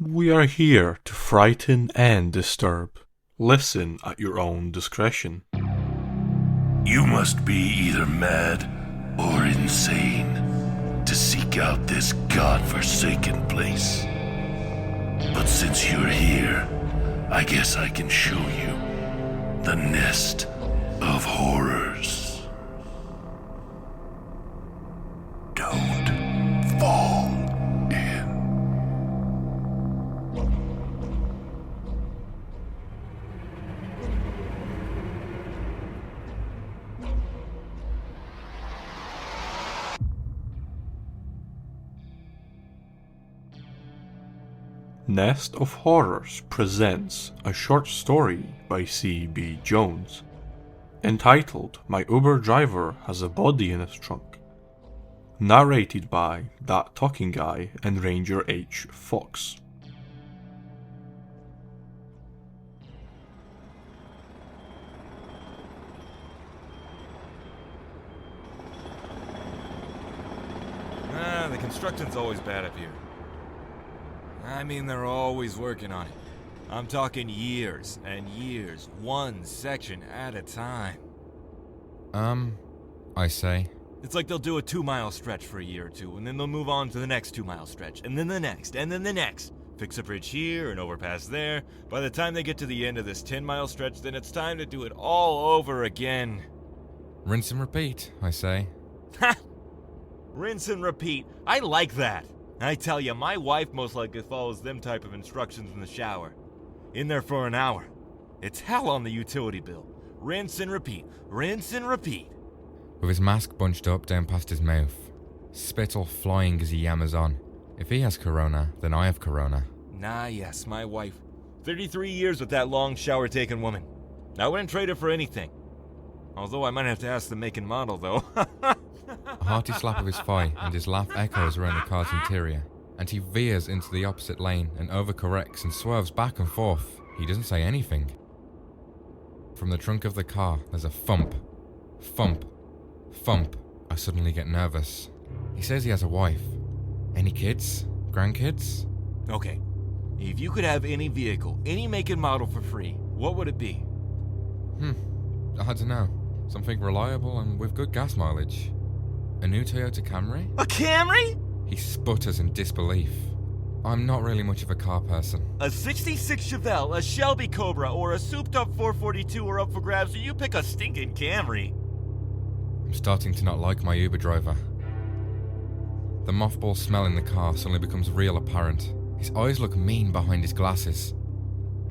We are here to frighten and disturb. Listen at your own discretion. You must be either mad or insane to seek out this godforsaken place. But since you're here, I guess I can show you the nest of horrors. Don't fall in. Nest of Horrors presents a short story by C.B. Jones, entitled My Uber Driver Has a Body in His Trunk, narrated by ThatTalkingGuy and Ranger H. Fox. The construction's always bad up here. I mean, they're always working on it. I'm talking years and years, one section at a time. I say. It's like they'll do a 2-mile stretch for a year or two, and then they'll move on to the next 2-mile stretch, and then the next, and then the next. Fix a bridge here, an overpass there. By the time they get to the end of this 10-mile stretch, then it's time to do it all over again. Rinse and repeat, I say. Ha! Rinse and repeat. I like that. I tell you, my wife most likely follows them type of instructions in the shower. In there for an hour. It's hell on the utility bill. Rinse and repeat. Rinse and repeat. With his mask bunched up down past his mouth, spittle flying as he yammers on. If he has corona, then I have corona. Nah, yes, my wife. 33 years with that long shower-taking woman. I wouldn't trade her for anything. Although I might have to ask the make and model, though. A hearty slap of his thigh and his laugh echoes around the car's interior, and he veers into the opposite lane and overcorrects and swerves back and forth. He doesn't say anything. From the trunk of the car, there's a thump. Thump. Thump. I suddenly get nervous. He says he has a wife. Any kids? Grandkids? Okay. If you could have any vehicle, any make and model for free, what would it be? I don't know. Something reliable and with good gas mileage. A new Toyota Camry? A Camry? He sputters in disbelief. I'm not really much of a car person. A 66 Chevelle, a Shelby Cobra, or a souped-up 442 are up for grabs, so you pick a stinking Camry. I'm starting to not like my Uber driver. The mothball smell in the car suddenly becomes real apparent. His eyes look mean behind his glasses.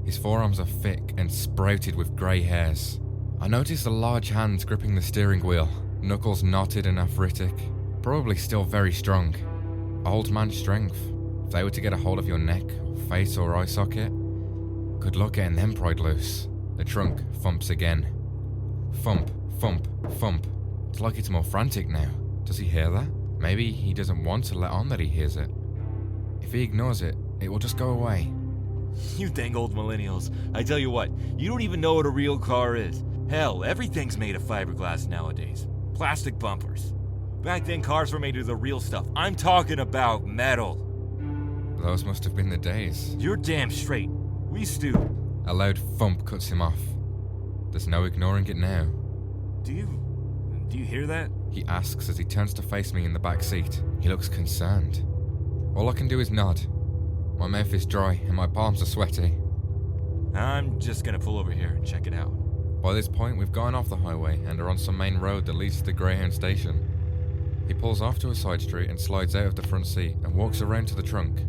His forearms are thick and sprouted with grey hairs. I notice the large hands gripping the steering wheel, knuckles knotted and arthritic, probably still very strong. Old man strength. If they were to get a hold of your neck, or face or eye socket, good luck getting them pried loose. The trunk thumps again. Thump, thump, thump. It's like it's more frantic now. Does he hear that? Maybe he doesn't want to let on that he hears it. If he ignores it, it will just go away. You dang old millennials. I tell you what, you don't even know what a real car is. Hell, everything's made of fiberglass nowadays. Plastic bumpers. Back then, cars were made of the real stuff. I'm talking about metal. Those must have been the days. You're damn straight. We used to... A loud thump cuts him off. There's no ignoring it now. Do you hear that? He asks as he turns to face me in the back seat. He looks concerned. All I can do is nod. My mouth is dry and my palms are sweaty. I'm just gonna pull over here and check it out. By this point, we've gone off the highway and are on some main road that leads to the Greyhound station. He pulls off to a side street and slides out of the front seat and walks around to the trunk.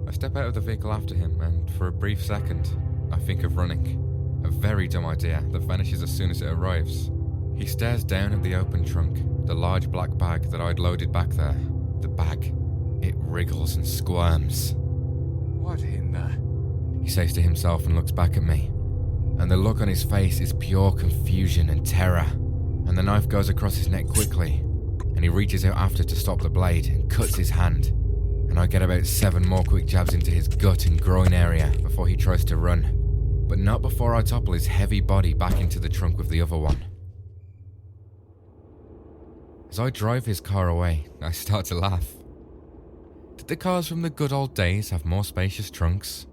I step out of the vehicle after him and, for a brief second, I think of running. A very dumb idea that vanishes as soon as it arrives. He stares down at the open trunk, the large black bag that I'd loaded back there. The bag. It wriggles and squirms. What in the... He says to himself and looks back at me. And the look on his face is pure confusion and terror. And the knife goes across his neck quickly, and he reaches out after to stop the blade and cuts his hand. And I get about 7 more quick jabs into his gut and groin area before he tries to run. But not before I topple his heavy body back into the trunk with the other one. As I drive his car away, I start to laugh. Did the cars from the good old days have more spacious trunks?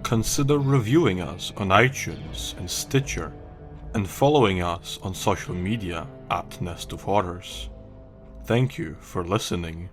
Consider reviewing us on iTunes and Stitcher, and following us on social media at Nest of Horrors. Thank you for listening.